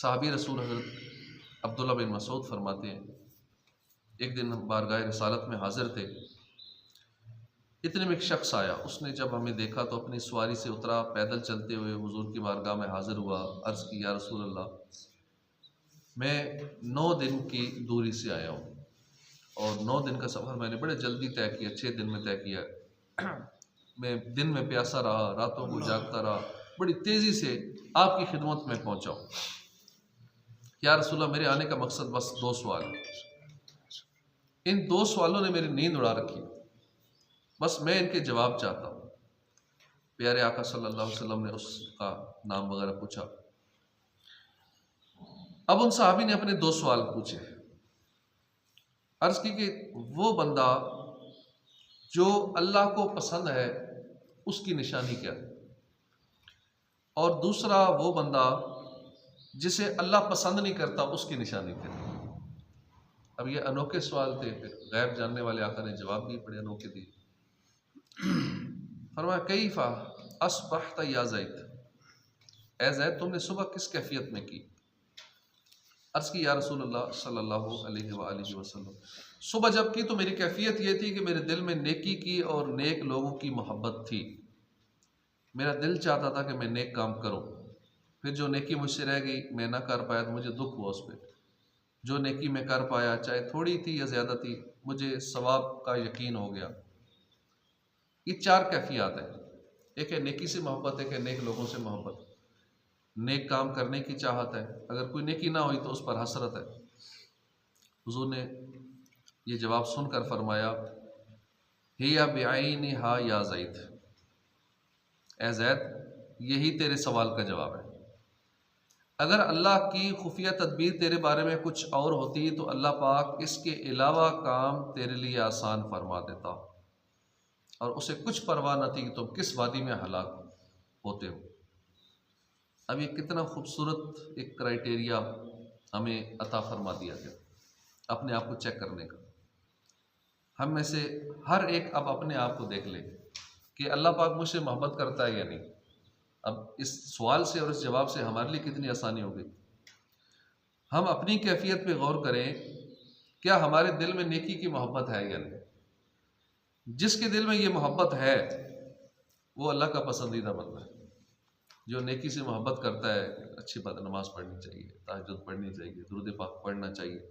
साहबी रसूल हज़रत अब्दुल्ला बिन मसूद फरमाते हैं, एक दिन हम बारगाह रिसालत में हाज़िर थे। इतने में एक शख्स आया, उसने जब हमें देखा तो अपनी सवारी से उतरा, पैदल चलते हुए हुज़ूर की बारगाह में हाज़िर हुआ। अर्ज़ की, या रसूल अल्लाह, मैं 9 दिन की दूरी से आया हूँ और 9 दिन का सफ़र मैंने बड़े जल्दी तय किया, 6 दिन में तय किया। मैं दिन में प्यासा रहा, रातों को जागता रहा, बड़ी तेज़ी से आपकी खिदमत में पहुँचा हूँ। या रसूल अल्लाह, मेरे आने का मकसद बस 2 सवाल है। इन 2 सवालों ने मेरी नींद उड़ा रखी, बस मैं इनके जवाब चाहता हूँ। प्यारे आका सल्लल्लाहु अलैहि वसल्लम ने उसका नाम वगैरह पूछा। अब उन सहाबी ने अपने 2 सवाल पूछे। अर्ज़ की कि वो बंदा जो अल्लाह को पसंद है उसकी निशानी क्या है, और दूसरा वो बंदा जिसे अल्लाह पसंद नहीं करता उसकी निशानी क्या है। अब ये अनोखे सवाल थे, फिर गैब जानने वाले आका ने जवाब दिए, बड़े अनोखे दिए। फरमाया, कैफ़ा अस्बहत या ज़ैद, ए ज़ैद तुमने सुबह किस कैफियत में की। अर्ज़ की, या रसूल अल्लाह सल्लल्लाहु अलैहि वसल्लम, सुबह जब की तो मेरी कैफियत ये थी कि मेरे दिल में नेकी की और नेक लोगों की मोहब्बत थी। मेरा दिल चाहता था कि मैं नेक काम करूं, फिर जो नेकी मुझसे रह गई मैं ना कर पाया तो मुझे दुख हुआ उस पर। जो नेकी मैं कर पाया, चाहे थोड़ी थी या ज़्यादा थी, मुझे सवाब का यकीन हो गया। ये 4 कैफियत है। एक है नेकी से मोहब्बत, एक है नेक लोगों से मोहब्बत, नेक काम करने की चाहत है, अगर कोई नेकी ना हुई तो उस पर हसरत है। हुजूर ने ये जवाब सुनकर फरमाया, हिया बिआइनी हा या ज़ैद, ए ज़ैद यही तेरे सवाल का जवाब है। अगर अल्लाह की खुफिया तदबीर तेरे बारे में कुछ और होती तो अल्लाह पाक इसके अलावा काम तेरे लिए आसान फरमा देता, और उसे कुछ परवाह न थी कि तुम किस वादी में हलाक होते हो। अब ये कितना खूबसूरत एक क्राइटेरिया हमें अता फरमा दिया गया अपने आप को चेक करने का। हम में से हर एक अब अपने आप को देख ले कि अल्लाह पाक मुझसे मोहब्बत करता है या नहीं। अब इस सवाल से और इस जवाब से हमारे लिए कितनी आसानी हो गई। हम अपनी कैफियत पे गौर करें, क्या हमारे दिल में नेकी की मोहब्बत है या नहीं। जिसके दिल में ये मोहब्बत है वो अल्लाह का पसंदीदा बंदा है। जो नेकी से मोहब्बत करता है, अच्छी बात, नमाज पढ़नी चाहिए, तहज्जुद पढ़नी चाहिए, दुरूद पाक पढ़ना चाहिए,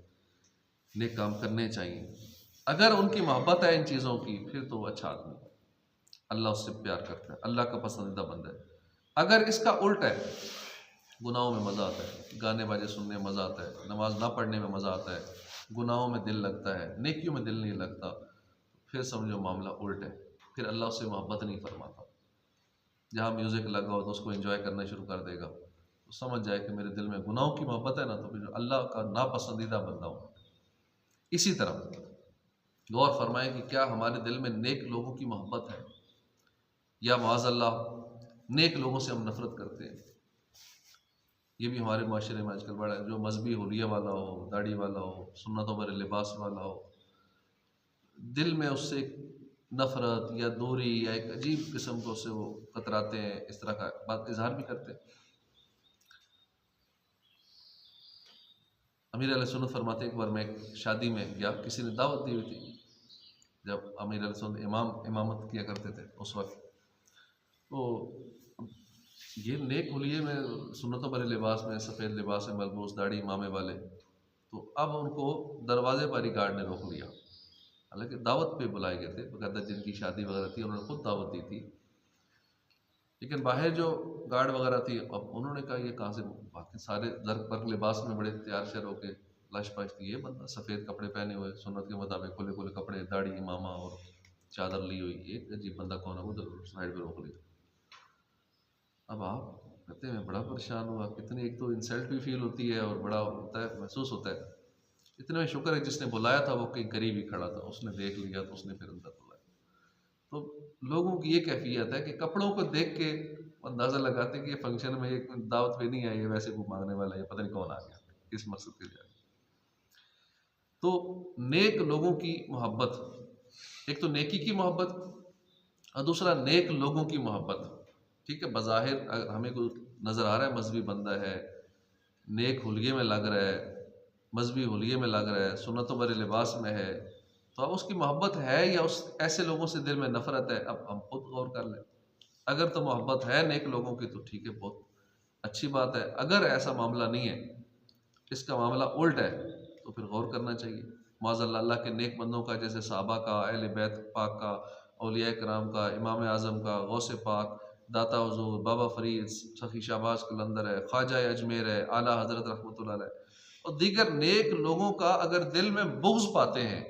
नेक काम करने चाहिए। अगर उनकी मोहब्बत है इन चीज़ों की, फिर तो वो अच्छा आदमी है, अल्लाह उससे प्यार करता है, अल्लाह का पसंदीदा बंदा है। अगर इसका उल्टा है, गुनाहों में मज़ा आता है, गाने बाजे सुनने में मज़ा आता है, नमाज ना पढ़ने में मज़ा आता है, गुनाहों में दिल लगता है, नेकियों में दिल नहीं लगता, फिर समझो मामला उल्ट है। फिर अल्लाह उससे मोहब्बत नहीं फरमाता। जहाँ म्यूज़िक लगा हो तो उसको एंजॉय करना शुरू कर देगा, तो समझ जाए कि मेरे दिल में गुनाहों की मोहब्बत है ना, तो फिर अल्लाह का नापसंदीदा बंदा हूँ। इसी तरह गौर फरमाएं कि क्या हमारे दिल में नेक लोगों की मोहब्बत है, या माज़अल्लाह नेक लोगों से हम नफरत करते हैं। ये भी हमारे माशरे में आजकल बड़ा है। जो मजहबी हुलिया वाला हो, दाढ़ी वाला हो, सुन्नतों भरे लिबास वाला हो, दिल में उससे नफरत या दूरी या एक अजीब किस्म को उससे वो कतराते हैं, इस तरह का बात इजहार भी करते हैं। अमीर अहले सुन्नत फरमाते, एक बार मैं एक शादी में गया, किसी ने दावत दी हुई थी, जब अमीर अहले सुन्नत इमामत किया करते थे उस वक्त। तो ये नेक हुलिये में, सुन्नतों भरे लिबास में, सफ़ेद लिबास में मलबूस, दाढ़ी मामे वाले, तो अब उनको दरवाजे पर ही गार्ड ने रोक लिया। हालांकि दावत पे बुलाए गए थे, बकायदा जिनकी शादी वगैरह थी उन्होंने खुद दावत दी थी, लेकिन बाहर जो गार्ड वगैरह थी, अब उन्होंने कहा ये कहाँ से, बाकी सारे जर्क पर्क लिबास में बड़े तैयार शर होके लश पश थी, ये बंदा सफ़ेद कपड़े पहने हुए, सुन्नत के मुताबिक खुले खुले कपड़े, दाढ़ी इमामा और चादर ली हुई, एक अजीब बंदा कौन है, उधर साइड पर रोक लिया। अब आप कहते हैं मैं बड़ा परेशान हुआ, कितनी एक तो इंसल्ट भी फील होती है और बड़ा होता है, महसूस होता है। इतने में शुक्र है जिसने बुलाया था वो कहीं करीब ही खड़ा था, उसने देख लिया तो उसने फिर अंदर बुलाया। तो लोगों की ये कैफियत है कि कपड़ों को देख के अंदाज़ा लगाते हैं कि ये फंक्शन में एक दावत पे नहीं आई है, वैसे को मांगने वाला है, पता नहीं कौन आ गया, किस मकसद के लिए। तो नेक लोगों की मोहब्बत, एक तो नेकी की मोहब्बत और दूसरा नेक लोगों की मोहब्बत। ठीक है, बज़ाहिर हमें को नज़र आ रहा है मजहबी बंदा है, नेक हुलिये में लग रहा है, मजहबी हुलिये में लग रहा है, सुन्नतों भरे लिबास में है, तो अब उसकी मोहब्बत है या उस ऐसे लोगों से दिल में नफरत है, अब हम खुद गौर कर लें। अगर तो मोहब्बत है नेक लोगों की तो ठीक है, बहुत अच्छी बात है। अगर ऐसा मामला नहीं है, इसका मामला उल्ट है, तो फिर गौर करना चाहिए। माज़अल्लाह अल्लाह के नेक बंदों का, जैसे सहाबा का, अहले बैत पाक का, औलिया कराम का, इमाम आज़म का, गौसे पाक, दाता हुजूर, बाबा फरीद, सखी शाहबाज कलंदर है, ख्वाजा अजमेर है, आला हज़रत रहमतुल्लाह अलैह और दीगर नेक लोगों का अगर दिल में बुग़्ज़ पाते हैं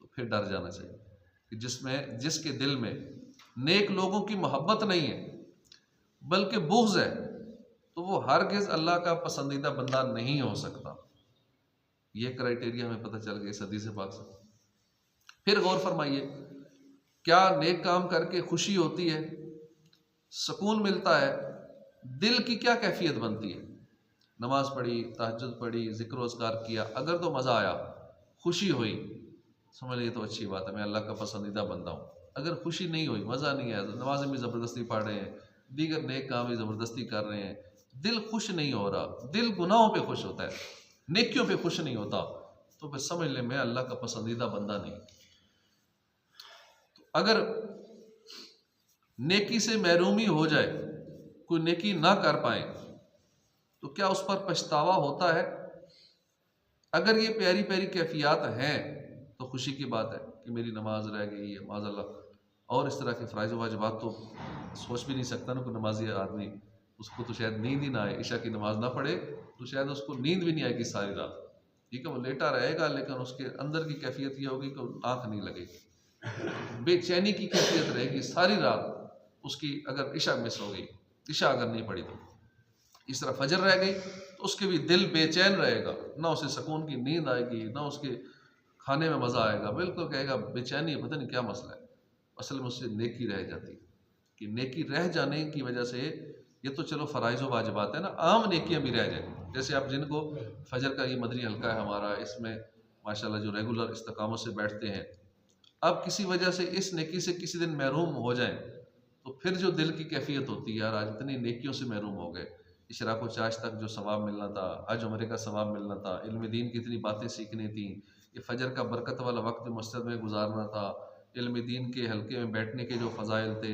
तो फिर डर जाना चाहिए कि जिसके दिल में नेक लोगों की मोहब्बत नहीं है बल्कि बुग़्ज़ है, तो वो हरगिज़ अल्लाह का पसंदीदा बंदा नहीं हो सकता। ये क्राइटेरिया हमें पता चल गया इस हदीस पाक से। फिर गौर फरमाइए, क्या नेक काम करके खुशी होती है, सुकून मिलता है, दिल की क्या कैफियत बनती है? नमाज पढ़ी, तहज्जुद पढ़ी, ज़िक्र अज़कार किया, अगर तो मज़ा आया, खुशी हुई, समझ लीजिए तो अच्छी बात है, मैं अल्लाह का पसंदीदा बंदा हूँ। अगर खुशी नहीं हुई, मज़ा नहीं आया, नमाज़ें भी ज़बरदस्ती पढ़ रहे हैं, दीगर नेक काम भी ज़बरदस्ती कर रहे हैं, दिल खुश नहीं हो रहा, दिल गुनाहों पे खुश होता है, नेकियों पे खुश नहीं होता, तो फिर समझ लें मैं अल्लाह का पसंदीदा बंदा नहीं। तो अगर नेकी से महरूमी हो जाए, कोई नेकी ना कर पाए, तो क्या उस पर पछतावा होता है? अगर ये प्यारी प्यारी कैफियत हैं तो खुशी की बात है कि मेरी नमाज रह गई है माज़अल्लाह, और इस तरह के फ़राइज़ वाजिबात तो सोच भी नहीं सकता ना कोई नमाजी आदमी, उसको तो शायद नींद ही ना आए, इशा की नमाज ना पढ़े तो शायद उसको नींद भी नहीं आएगी सारी रात। ठीक है, वो लेटा रहेगा लेकिन उसके अंदर की कैफियत ये होगी कि आँख नहीं लगेगी, बेचैनी की कैफियत रहेगी सारी रात उसकी। अगर इशा मिस हो गई, इशा अगर नहीं पड़ी, तो इस तरह फजर रह गई तो उसके भी दिल बेचैन रहेगा, ना उसे सुकून की नींद आएगी, ना उसके खाने में मज़ा आएगा, बिल्कुल कहेगा बेचैनी, पता नहीं क्या मसला है। असल में उससे नेकी रह जाती है कि नेकी रह जाने की वजह से, ये तो चलो फ़राइज़ व वाजिबात है ना, आम नेकियां भी रह जाएंगी। जैसे आप जिनको फजर का ये मदनी हल्का है हमारा, इसमें माशाल्लाह जो रेगुलर इस्तकामत से बैठते हैं, अब किसी वजह से इस नेकी से किसी दिन महरूम हो जाएं, तो फिर जो दिल की कैफियत होती है, यार आज इतनी नेकियों से महरूम हो गए, इशराक व चाश तक जो सवाब मिलना था, हज उम्रे का सवाब मिलना था, इल्म दीन की इतनी बातें सीखनी थी, ये फजर का बरकत वाला वक्त मस्जिद में गुजारना था, इल्म दीन के हल्के में बैठने के जो फ़ज़ाइल थे,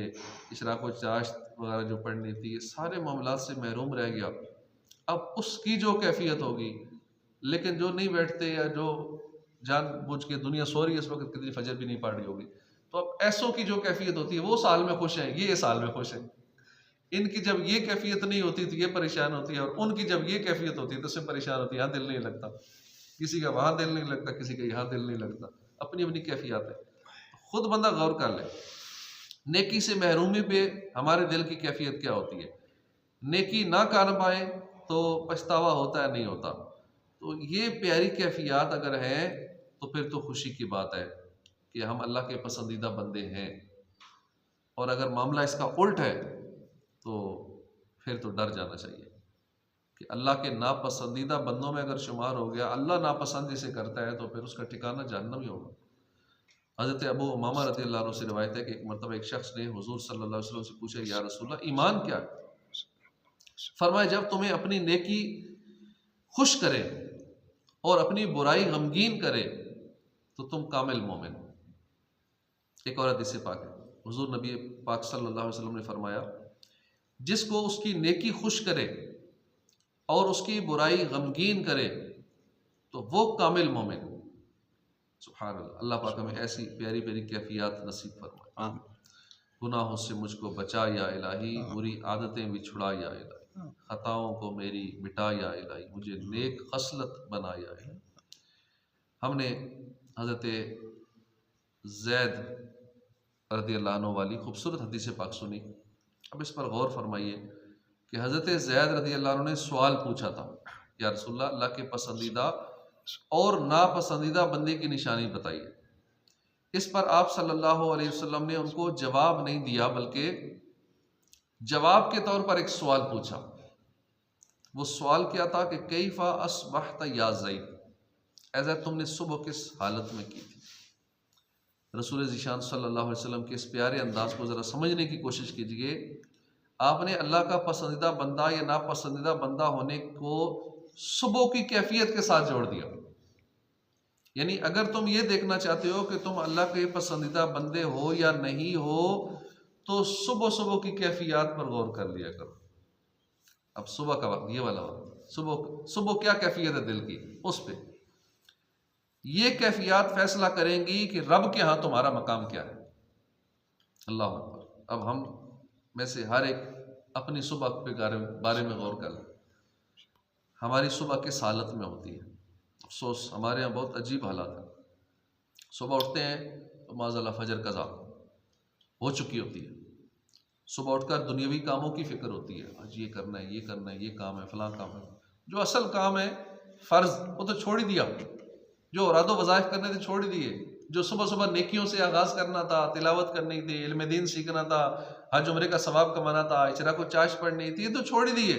इशराक व चाश वगैरह जो पढ़नी थी, ये सारे मामलात से महरूम रह गया। अब उसकी जो कैफियत होगी, लेकिन जो नहीं बैठते या जो जानबूझ के दुनिया सो रही है इस वक्त, कितनी फजर भी नहीं पढ़ रही होगी, तो अब ऐसों की जो कैफियत होती है वो साल में खुश है, ये साल में खुश है। इनकी जब ये कैफियत नहीं होती तो ये परेशान होती है, और उनकी जब ये कैफियत होती है तो उससे परेशान होती है, यहाँ दिल नहीं लगता, किसी का वहाँ दिल नहीं लगता, किसी का यहाँ दिल नहीं लगता, अपनी अपनी कैफियत है। खुद बंदा गौर कर ले, नेकी से महरूमी पे हमारे दिल की कैफियत क्या होती है। नेकी ना कर पाए तो पछतावा होता है, नहीं होता। तो ये प्यारी कैफियत अगर है तो फिर तो खुशी की बात है कि हम अल्लाह के पसंदीदा बंदे हैं। और अगर मामला इसका उल्ट है तो फिर तो डर जाना चाहिए कि अल्लाह के नापसंदीदा बंदों में अगर शुमार हो गया, अल्लाह नापसंद इसे करता है, तो फिर उसका ठिकाना जहन्नम ही होगा। हज़रत अबू उमामा रज़ियल्लाहु अन्हु से रिवायत है कि एक मरतबा एक शख्स ने हुज़ूर सल्लल्लाहु अलैहि वसल्लम से पूछा, या रसूलल्लाह ईमान क्या है? फरमाया, जब तुम्हें अपनी नेकी खुश करे और अपनी बुराई गमगीन करे तो तुम कामिल मोमिन। एक और हदीस पाक है, हुज़ूर नबी पाक सल्लल्लाहु अलैहि वसल्लम ने फरमाया, जिसको उसकी नेकी खुश करे और उसकी बुराई गमगीन करे तो वो कामिल मोमिन। सुभान अल्लाह, अल्लाह पाक हमें ऐसी प्यारी प्यारी कैफियत नसीब फरमाए। गुनाहों से मुझको बचा या इलाही, बुरी आदतें भी छुड़ा या इलाही, खताओं को मेरी मिटा या इलाही, मुझे नेक खसलत बना या इलाही। हमने हज़रत ज़ैद रज़ियल्लाहु अन्हु वाली खूबसूरत हदीस पाक सुनी। अब इस पर गौर फरमाइए कि हज़रत ज़ैद रज़ियल्लाहु अन्हु ने सवाल पूछा था, या रसूलल्लाह, अल्लाह के पसंदीदा और नापसंदीदा बंदे की निशानी बताइए। इस पर आप सल्लल्लाहु अलैहि वसल्लम ने उनको जवाब नहीं दिया, बल्कि जवाब के तौर पर एक सवाल पूछा। वो सवाल क्या था कि कैफ़ा अस्बहत या ज़ैद, ऐसा तुमने सुबह किस हालत में की थी। रसूल ज़ीशान सल्लल्लाहु अलैहि वसल्लम के इस प्यारे अंदाज को ज़रा समझने की कोशिश कीजिए। आपने अल्लाह का पसंदीदा बंदा या नापसंदीदा बंदा होने को सुबह की कैफियत के साथ जोड़ दिया। यानी अगर तुम ये देखना चाहते हो कि तुम अल्लाह के पसंदीदा बंदे हो या नहीं हो, तो सुबह सुबह की कैफियत पर गौर कर लिया करो। अब सुबह का वक्त, ये वाला वक्त, सुबह सुबह क्या कैफियत है दिल की, उस पे ये कैफियत फैसला करेंगी कि रब के यहाँ तुम्हारा मकाम क्या है। अल्लाह अकबर। अब हम में से हर एक अपनी सुबह के बारे में गौर कर लें। हमारी सुबह किस हालत में होती है? अफसोस हमारे यहाँ बहुत अजीब हालात है। सुबह उठते हैं तो माज़अल्लाह फजर कज़ा हो चुकी होती है। सुबह उठकर दुनियावी कामों की फिक्र होती है, आज ये करना है, ये करना है, ये काम है, फलां काम है। जो असल काम है फ़र्ज़, वो तो छोड़ ही दिया। जो औरादो वज़ाइफ करने थे छोड़ ही दिए। जो सुबह सुबह नेकियों से आगाज़ करना था, तिलावत करनी थी, इल्म दीन सीखना था, हज उम्रे का सवाब कमाना था, इशरा को चाश पढ़नी थी, ये तो छोड़ ही दिए।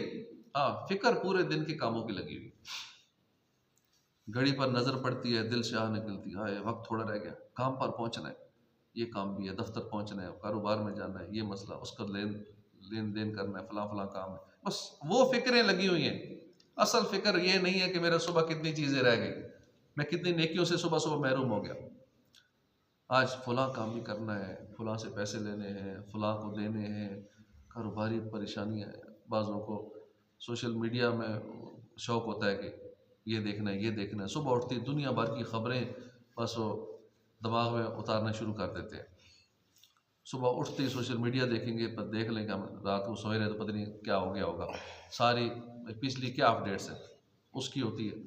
हाँ, फिक्र पूरे दिन के कामों की लगी हुई। घड़ी पर नज़र पड़ती है, दिल से आह निकलती है, वक्त थोड़ा रह गया, काम पर पहुँचना है, ये काम भी है, दफ्तर पहुँचना है, कारोबार में जाना है, ये मसला, उसका लेन देन करना है, फलां फलां काम है। बस वो फिक्रें लगी हुई हैं। असल फिक्र ये नहीं है कि मेरा सुबह कितनी चीज़ें रह गई, मैं कितनी नेकियों से सुबह सुबह महरूम हो गया। आज फलां काम भी करना है, फलां से पैसे लेने हैं, फलां को देने हैं, कारोबारी परेशानियाँ हैं। बाज़ों को सोशल मीडिया में शौक़ होता है कि ये देखना है, ये देखना है। सुबह उठती दुनिया भर की ख़बरें बस वो दिमाग में उतारना शुरू कर देते हैं। सुबह उठते ही सोशल मीडिया देखेंगे, पर देख लेंगे हम रात को सोए रहे तो पता नहीं क्या हो गया होगा, सारी पिछली क्या अपडेट्स है उसकी होती है।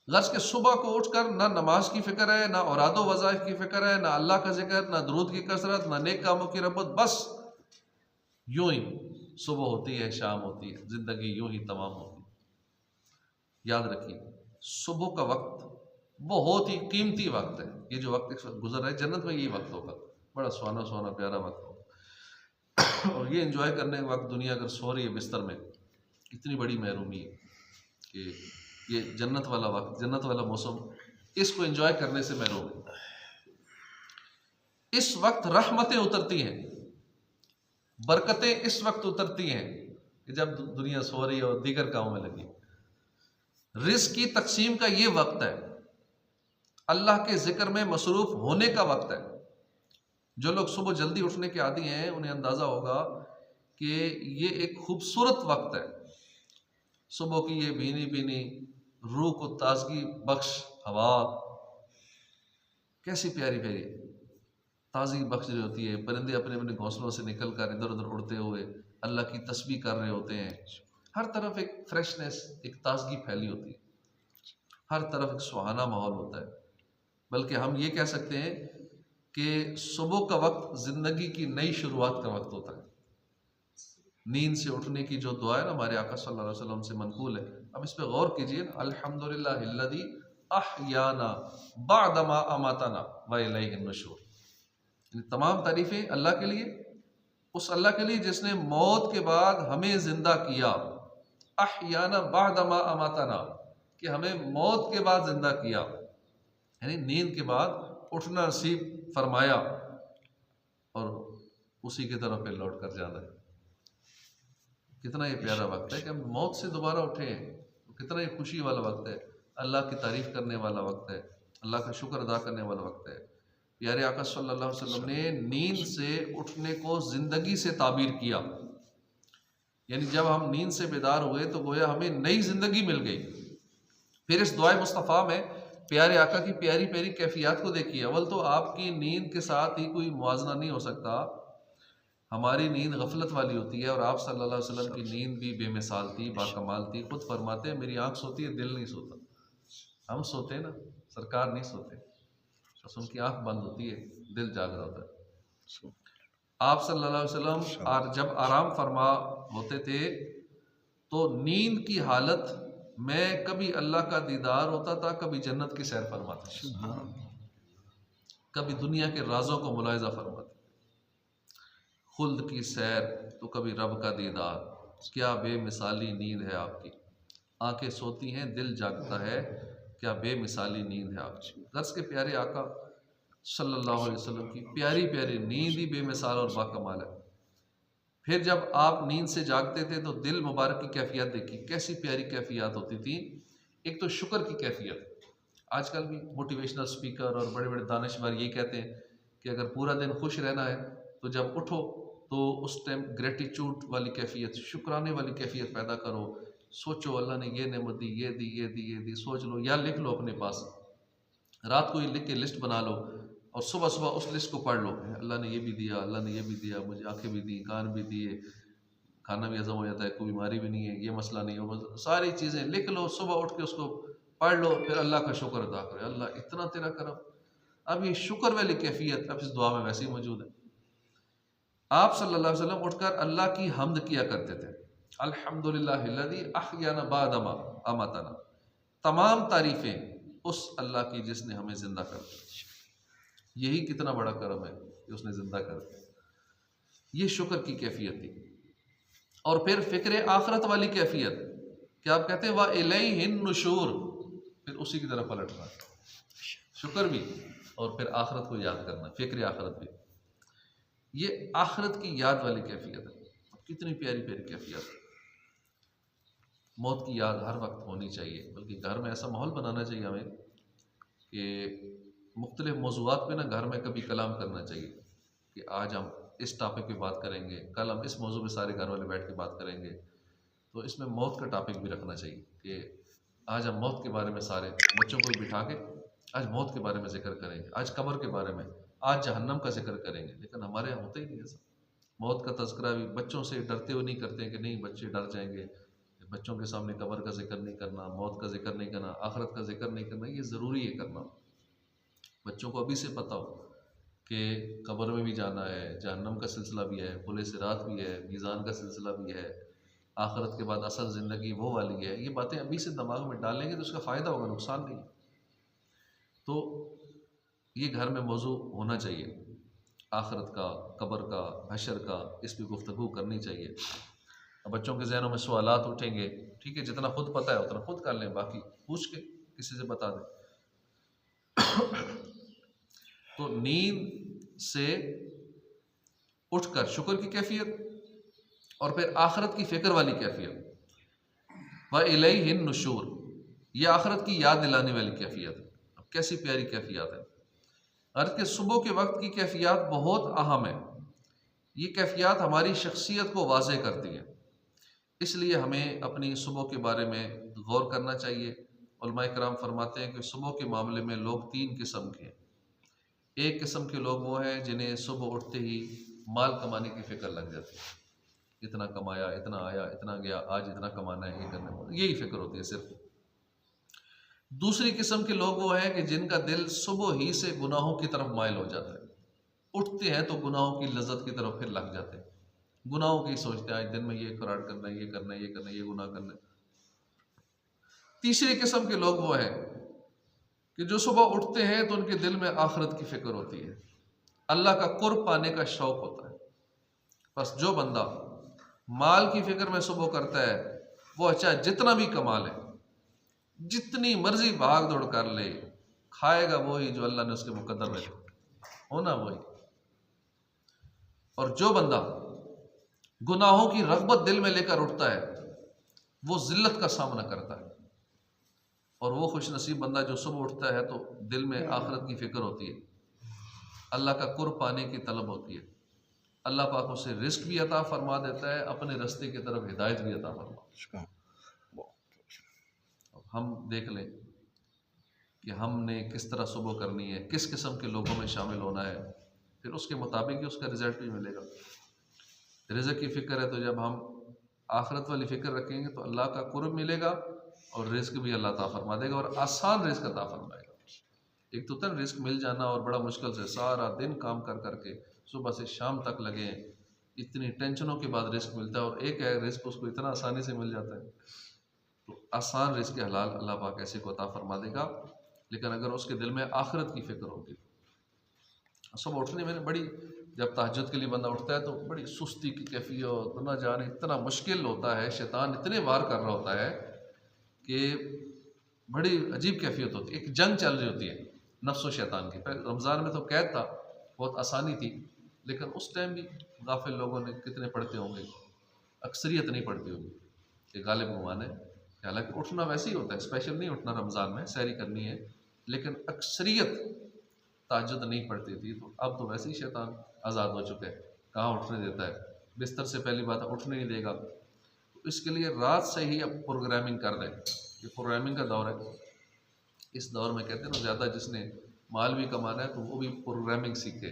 गर्ज के सुबह को उठकर ना नमाज की फ़िक्र है, ना औरादो वज़ाइफ की फ़िक्र है, ना अल्लाह का जिक्र, ना दरूद की कसरत, ना नेक कामों की रग़बत। बस यूं ही सुबह होती है, शाम होती है, ज़िंदगी यूं ही तमाम होती है। याद रखिए, सुबह का वक्त बहुत ही कीमती वक्त है। ये जो वक्त गुजर रहा है, जन्नत में यही वक्त होगा, बड़ा सुहाना सुहाना प्यारा वक्त होगा। और ये एंजॉय करने के वक्त दुनिया अगर सो रही है बिस्तर में, इतनी बड़ी महरूमी है कि ये जन्नत वाला वक्त, जन्नत वाला मौसम, इसको एंजॉय करने से महरूम है। इस वक्त रहमतें उतरती हैं, बरकतें इस वक्त उतरती हैं कि जब दुनिया सो रही है और दीगर कामों में लगी। रिज़्क़ की तकसीम का ये वक्त है, अल्लाह के जिक्र में मसरूफ़ होने का वक्त है। जो लोग सुबह जल्दी उठने के आदी हैं, उन्हें अंदाज़ा होगा कि ये एक खूबसूरत वक्त है। सुबह की ये भीनी भीनी रूह को ताजगी बख्श हवा कैसी प्यारी प्यारी ताज़गी बख्श रही होती है। परिंदे अपने अपने घोंसलों से निकल कर इधर उधर उड़ते हुए अल्लाह की तस्बीह कर रहे होते हैं। हर तरफ एक फ्रेशनेस, एक ताजगी फैली होती है, हर तरफ एक सुहाना माहौल होता है। बल्कि हम ये कह सकते हैं कि सुबह का वक्त ज़िंदगी की नई शुरुआत का वक्त होता है। नींद से उठने की जो दुआ है ना, हमारे आका सल्लल्लाहु अलैहि वसल्लम से मनकूल है। अब इस पे गौर कीजिए, अल्हम्दुलिल्लाहिल्लज़ी अहयाना बअदमा अमातना व इलैहिन नुशूर। तमाम तारीफ़ें अल्लाह के लिए, उस अल्लाह के लिए जिसने मौत के बाद हमें ज़िंदा किया। अहयाना बअदमा अमातना, कि हमें मौत के बाद ज़िंदा किया, यानी नींद के बाद उठना नसीब फरमाया और उसी की तरफ पे लौट कर जाना है। कितना ये प्यारा वक्त है कि हम मौत से दोबारा उठे हैं, कितना ये खुशी वाला वक्त है, अल्लाह की तारीफ़ करने वाला वक्त है, अल्लाह का शुक्र अदा करने वाला वक्त है। प्यारे आका सल्लल्लाहु अलैहि वसल्लम ने नींद से उठने को ज़िंदगी से ताबीर किया। यानी जब हम नींद से बेदार हुए तो गोया हमें नई ज़िंदगी मिल गई। फिर इस दुआए मुस्तफ़ा में प्यारे आका की प्यारी प्यारी कैफियत को देखिए। अव्वल तो आपकी नींद के साथ ही कोई मुआवजा नहीं हो सकता। हमारी नींद गफलत वाली होती है और आप सल्लल्लाहु अलैहि वसल्लम की नींद भी बेमिसाल थी, बाकमाल थी। खुद फरमाते हैं, मेरी आँख सोती है, दिल नहीं सोता। हम सोते हैं ना, सरकार नहीं सोते, बस उनकी आँख बंद होती है, दिल जाग रहा होता है। आप सल्लल्लाहु अलैहि वसल्लम जब आराम फरमा होते थे तो नींद की हालत में कभी अल्लाह का दीदार होता था, कभी जन्नत की सैर फरमाते, कभी दुनिया के राजों को मुलाहिजा फरमाते, खुल्द की सैर तो कभी रब का दीदार। क्या बेमिसाली नींद है आपकी, आंखें सोती हैं, दिल जागता है, क्या बेमिसाली नींद है आपकी। गर्ज के प्यारे आका सल्लल्लाहु अलैहि वसल्लम की प्यारी प्यारी नींद ही बेमिसाल और बाकमाल है। फिर जब आप नींद से जागते थे तो दिल मुबारक की कैफियत देखी, कैसी प्यारी कैफियत होती थी। एक तो शुक्र की कैफियत, आजकल भी मोटिवेशनल स्पीकर और बड़े बड़े दानिशवर यही कहते हैं कि अगर पूरा दिन खुश रहना है तो जब उठो तो उस टाइम ग्रेटिट्यूड वाली कैफियत, शुक्राने वाली कैफियत पैदा करो। सोचो अल्लाह ने ये नेमत दी, ये दी, ये दी, ये दी, सोच लो या लिख लो अपने पास, रात को ये लिख के लिस्ट बना लो और सुबह सुबह उस लिस्ट को पढ़ लो। अल्लाह ने ये भी दिया, अल्लाह ने ये भी दिया, मुझे आंखें भी दी, कान भी दिए, खाना भी हजम हो जाता है, कोई बीमारी भी नहीं है, ये मसला नहीं हो, सारी चीज़ें लिख लो, सुबह उठ के उसको पढ़ लो, फिर अल्लाह का शुक्र अदा करो, अल्लाह इतना तेरा करम। अब ये शुक्र वाली कैफियत अब इस दुआ में वैसे ही मौजूद है। आप सल्लल्लाहु अलैहि वसल्लम उठकर अल्लाह की हम्द किया करते थे, अल्हम्दुलिल्लाहिल्लज़ी अहयाना बअदा मा अमातना, तमाम तारीफें उस अल्लाह की जिसने हमें जिंदा कर दिया। यही कितना बड़ा करम है कि उसने जिंदा कर दिया। ये शुक्र की कैफियत थी। और फिर फिक्र आखरत वाली कैफियत कि आप कहते हैं वाह इलैहिन नुशूर, फिर उसी की तरफ पलटना, शुक्र भी और फिर आखरत को याद करना, फिक्र आखरत भी, ये आखरत की याद वाली कैफियत है। कितनी प्यारी प्यारी कैफियत है। मौत की याद हर वक्त होनी चाहिए, बल्कि घर में ऐसा माहौल बनाना चाहिए हमें कि मुख्तलिफ मौज़ूआत पे ना घर में कभी कलाम करना चाहिए कि आज हम इस टॉपिक पे बात करेंगे, कल हम इस मौजू पे सारे घर वाले बैठ के बात करेंगे। तो इसमें मौत का टॉपिक भी रखना चाहिए कि आज हम मौत के बारे में सारे बच्चों को बिठा के आज मौत के बारे में जिक्र करेंगे, आज कब्र के बारे में, आज जहन्नम का जिक्र करेंगे। लेकिन हमारे यहाँ होता ही नहीं ऐसा। मौत का तज़किरा भी बच्चों से डरते हुए नहीं करते हैं कि नहीं बच्चे डर जाएंगे, बच्चों के सामने कब्र का जिक्र नहीं करना, मौत का जिक्र नहीं करना, आखिरत का जिक्र नहीं करना। ये ज़रूरी है करना। बच्चों को अभी से पता हो कि कब्र में भी जाना है, जहन्नम का सिलसिला भी है, पुल सिरात भी है, मीज़ान का सिलसिला भी है, आखिरत के बाद असल ज़िंदगी वो वाली है। ये बातें अभी से दिमाग में डालेंगे तो उसका फ़ायदा होगा, नुकसान नहीं। तो ये घर में मौजू होना चाहिए, आखिरत का, कब्र का, हशर का, इस पर गुफ्तगू करनी चाहिए। अब बच्चों के जहनों में सवालात उठेंगे, ठीक है, जितना खुद पता है उतना खुद कर लें, बाकी पूछ के किसी से बता दें। तो नींद से उठकर शुक्र की कैफियत और फिर आखिरत की फिक्र वाली कैफियत, व इलैहिन नुशूर, ये आखिरत की याद दिलाने वाली कैफियत है। अब कैसी प्यारी कैफियत है। अर्थ के सुबह के वक्त की कैफियत बहुत अहम है। ये कैफियत हमारी शख्सियत को वाज़े करती है, इसलिए हमें अपनी सुबह के बारे में गौर करना चाहिए। उलमाए किराम फरमाते हैं कि सुबह के मामले में लोग तीन किस्म के हैं। एक किस्म के लोग वो हैं जिन्हें सुबह उठते ही माल कमाने की फिक्र लग जाती है, इतना कमाया, इतना आया, इतना गया, आज इतना कमाना है, ये करना है, यही फिक्र होती है सिर्फ। दूसरी किस्म के लोग वो हैं कि जिनका दिल सुबह ही से गुनाहों की तरफ माइल हो जाता है, उठते हैं तो गुनाहों की लज्जत की तरफ फिर लग जाते हैं, गुनाहों की सोचते हैं आज दिन में ये फराड करना है, ये करना है, ये करना है, ये गुनाह करना है। तीसरी किस्म के लोग वो हैं कि जो सुबह उठते हैं तो उनके दिल में आखिरत की फिक्र होती है, अल्लाह का कुर्ब पाने का शौक होता है। बस जो बंदा माल की फिक्र में सुबह करता है, वो अच्छा जितना भी कमा ले, जितनी मर्जी भाग दौड़ कर ले, खाएगा वही जो अल्लाह ने उसके मुकद्दर में होना वही। और जो बंदा गुनाहों की रग़बत दिल में लेकर उठता है, वो जिल्लत का सामना करता है। और वो खुश नसीब बंदा जो सुबह उठता है तो दिल में आखिरत की फिक्र होती है, अल्लाह का कुर्ब पाने की तलब होती है, अल्लाह पाक उसे रिस्क भी अता फरमा देता है, अपने रास्ते की तरफ हिदायत भी अता फरमा। हम देख लें कि हमने किस तरह सुबह करनी है, किस किस्म के लोगों में शामिल होना है, फिर उसके मुताबिक ही उसका रिजल्ट भी मिलेगा। रिज़्क़ की फ़िक्र है तो जब हम आखिरत वाली फ़िक्र रखेंगे तो अल्लाह का कुर्ब मिलेगा और रिज़्क़ भी अल्लाह अता फरमा देगा और आसान रिज़्क़ अता फरमाएगा। एक तो तन रिज़्क़ मिल जाना और बड़ा मुश्किल से सारा दिन काम कर करके सुबह से शाम तक लगे, इतनी टेंशनों के बाद रिज़्क़ मिलता है, और एक है रिज़्क़ उसको इतना आसानी से मिल जाता है। तो आसान रिज़्क़ हलाल अल्लाह पाक ऐसे को अता फरमा देगा। लेकिन अगर उसके दिल में आखिरत की फ़िक्र होगी, सुबह उठने में बड़ी, जब तहज्जुद के लिए बंदा उठता है तो बड़ी सुस्ती की कैफियत, ना जाने इतना मुश्किल होता है, शैतान इतने वार कर रहा होता है कि बड़ी अजीब कैफियत होती है, एक जंग चल रही होती है नफ्स और शैतान की। रमज़ान में तो कैद था, बहुत आसानी थी, लेकिन उस टाइम भी गाफिल लोगों ने कितने पढ़ते होंगे, अक्सरियत नहीं पढ़ती होगी कि गालिब गुमान है। हालांकि उठना वैसे ही होता है, स्पेशल नहीं उठना रमज़ान में, सैरी करनी है, लेकिन अक्सरियत तहज्जुद नहीं पढ़ती थी। तो अब तो वैसे ही शैतान आज़ाद हो चुका है, कहाँ उठने देता है, बिस्तर से पहली बात उठने नहीं देगा। तो इसके लिए रात से ही अब प्रोग्रामिंग कर रहे हैं, ये प्रोग्रामिंग का दौर है। इस दौर में कहते हैं ना, ज़्यादा जिसने माल भी कमाना है तो वो भी प्रोग्रामिंग सीखे।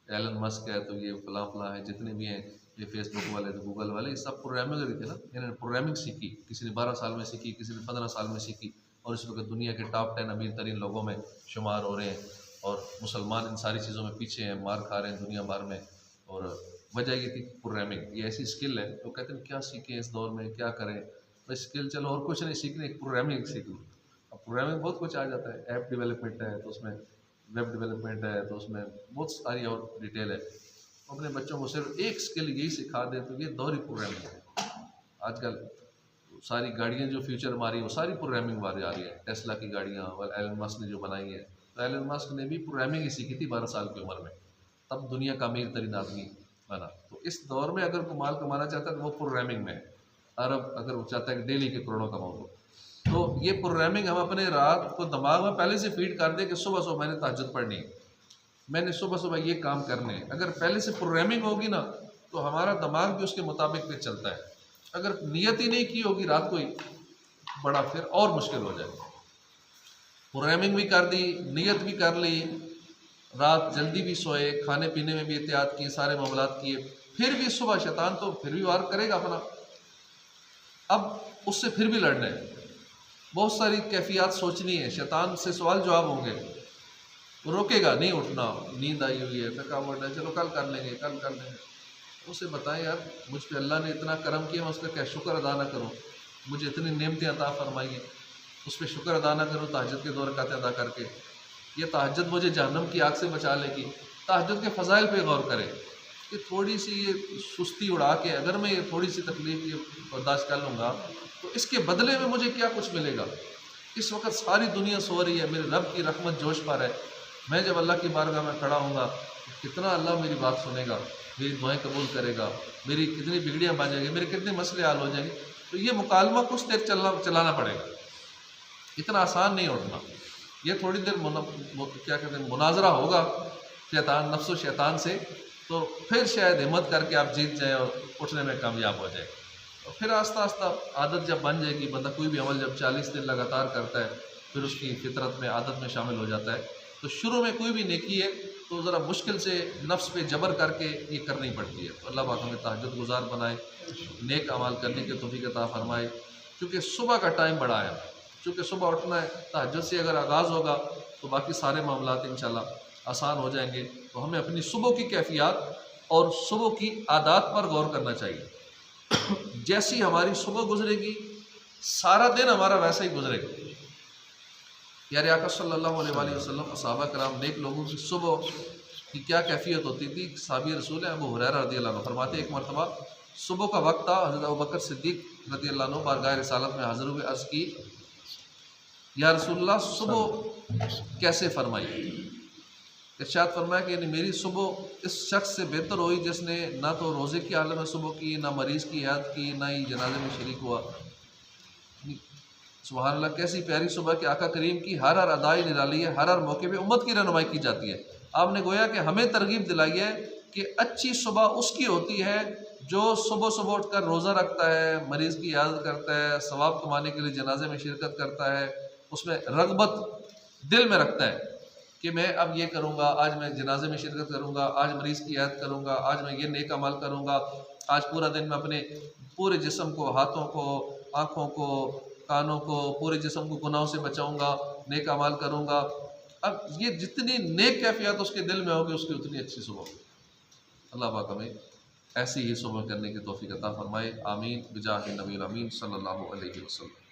एलन मस्क है तो ये फलां फलां है, जितने भी हैं ये फेसबुक वाले तो गूगल वाले, ये सब प्रोग्रामिंग ही थे ना। इन्होंने प्रोग्रामिंग सीखी, किसी ने 12 साल में सीखी, किसी ने 15 साल में सीखी, और इस वक्त दुनिया के टॉप 10 अमीर तरीन लोगों में शुमार हो रहे हैं। और मुसलमान इन सारी चीज़ों में पीछे हैं, मार खा रहे हैं दुनिया भर में। और वजह ये थी प्रोग्रामिंग, ये ऐसी स्किल है। तो कहते हैं क्या सीखें इस दौर में, क्या करें, तो स्किल चलो और कुछ नहीं सीखने, एक प्रोग्रामिंग सीख लो। अब प्रोग्रामिंग बहुत कुछ आ जाता है, ऐप डेवलपमेंट है तो उसमें, वेब डेवलपमेंट है तो उसमें बहुत सारी और डिटेल है। अपने बच्चों को सिर्फ एक स्किल यही सिखा दे तो ये दौर ही प्रोग्रामिंग है। आजकल सारी गाड़ियाँ जो फ्यूचर हमारी, वो सारी प्रोग्रामिंग वाली आ रही है। टेस्ला की गाड़ियाँ और एलन मस्क ने जो बनाई है, तो एलन मस्क ने भी प्रोग्रामिंग ही सीखी थी 12 साल की उम्र में, तब दुनिया का अमीर तरीन आदमी बना। तो इस दौर में अगर कोई माल कमाना चाहता है तो वो प्रोग्रामिंग में है। अरब अगर वो चाहता है कि डेली के करोड़ों कमाओ, तो ये प्रोग्रामिंग हम अपने रात को दिमाग में पहले से फीड कर दें कि सुबह सुबह मैंने तहज्जुद पढ़नी है, मैंने सुबह सुबह ये काम करने हैं। अगर पहले से प्रोग्रामिंग होगी ना तो हमारा दिमाग भी उसके मुताबिक पे चलता है। अगर नियत ही नहीं की होगी रात को ही, बड़ा फिर और मुश्किल हो जाएगा। प्रोग्रामिंग भी कर दी, नियत भी कर ली, रात जल्दी भी सोए, खाने पीने में भी एहतियात किए, सारे मामलात किए, फिर भी सुबह शैतान तो फिर भी वार करेगा अपना। अब उससे फिर भी लड़ना है, बहुत सारी कैफियत सोचनी है, शैतान से सवाल जवाब होंगे, वो रोकेगा नहीं। उठना, नींद आई हुई है, थकावट है, चलो कल कर लेंगे, कल कर लेंगे। उसे बताएं यार, मुझ पे अल्लाह ने इतना करम किया, मैं उसका क्या शुक्र अदा ना करूं, मुझे इतनी नेमतें अता फरमाई है, उस पर शुक्र अदा ना करूं तहज्जुद के 2 रकातें अदा करके। ये तहज्जुद मुझे जहन्नम की आग से बचा लेगी। तहज्जुद के फ़ज़ाइल पे गौर करें कि थोड़ी सी ये सुस्ती उड़ा के अगर मैं ये थोड़ी सी तकलीफ़ ये बर्दाश्त कर लूँगा तो इसके बदले में मुझे क्या कुछ मिलेगा। इस वक्त सारी दुनिया सो रही है, मेरे रब की रहमत जोश पर है। मैं जब अल्लाह की बारगाह में खड़ा हूँगा तो कितना अल्लाह मेरी बात सुनेगा, मेरी दुआएं कबूल करेगा, मेरी कितनी बिगड़ियाँ बन जाएंगी, मेरे कितने मसले हल हो जाएंगे। तो ये मुकालमा कुछ देर चलाना पड़ेगा, इतना आसान नहीं उठना। ये थोड़ी देर क्या कहते हैं मुनाजरा होगा शैतान, नफ्स शैतान से, तो फिर शायद हिम्मत करके आप जीत जाएँ और उठने में कामयाब हो जाए। और फिर आस्ता आस्ता आदत जब बन जाएगी, बंदा कोई भी अमल जब 40 दिन लगातार करता है फिर उसकी फितरत में, आदत में शामिल हो जाता है। तो शुरू में कोई भी नेकी है तो ज़रा मुश्किल से नफ्स पे जबर करके ये करनी पड़ती है। तो अल्लाह पाक हमें तहज्जुद गुज़ार बनाए, नेक अमाल करने की तौफीक अता फरमाए। क्योंकि सुबह का टाइम बड़ा है, चूँकि सुबह उठना है, तहज्जुद से अगर आगाज़ होगा तो बाकी सारे मामलात इंशाल्लाह आसान हो जाएंगे। तो हमें अपनी सुबह की कैफियत और सुबह की आदत पर गौर करना चाहिए। जैसी हमारी सुबह गुजरेगी सारा दिन हमारा वैसा ही गुजरेगा। यार आका सल्लल्लाहु अलैहि वसल्लम, सहाबा कराम, नेक लोगों की सुबह की क्या कैफियत होती थी। साहबी रसूल है अबू हुरैरा रज़ियल्लाहु अन्हु फरमाते, एक मरतबा सुबह का वक्त था, हज़रत अबू बकर सिद्दीक़ रज़ियल्लाहु अन्हु बारगाह रिसालत में हाज़िर हुए, अर्ज़ की या रसूलल्लाह सुबह कैसे फरमाई। इरशाद फरमाया कि यानी मेरी सुबह इस शख्स से बेहतर हुई जिसने ना तो रोज़े की हालत में सुबह की, ना मरीज़ की याद की, ना ही जनाजे में शरीक हुआ। सुभान अल्लाह, कैसी प्यारी सुबह कि आका करीम की हर अदाई निराली है, हर मौके पे उम्मत की रहनुमाई की जाती है। आपने गोया कि हमें तरगीब दिलाई है कि अच्छी सुबह उसकी होती है जो सुबह सुबह उठकर रोज़ा रखता है, मरीज़ की याद करता है, सवाब कमाने के लिए जनाजे में शिरकत करता है, उसमें रग़बत दिल में रखता है कि मैं अब ये करूँगा, आज मैं जनाजे में शिरकत करूँगा, आज मरीज़ की याद करूँगा, आज मैं ये नेक अमल करूँगा, आज पूरा दिन मैं अपने पूरे जिस्म को, हाथों को, आँखों को, कानों को, पूरे जिस्म को गुनाहों से बचाऊँगा, नेक अमल करूँगा। अब ये जितनी नेक कैफियत उसके दिल में होगी उसकी उतनी अच्छी सुबह। अल्लाह पाक हमें ऐसी ही सुबह करने की तौफीक अता फरमाए। आमीन बिजाह नबी अमीन सल्लल्लाहु अलैहि वसल्लम।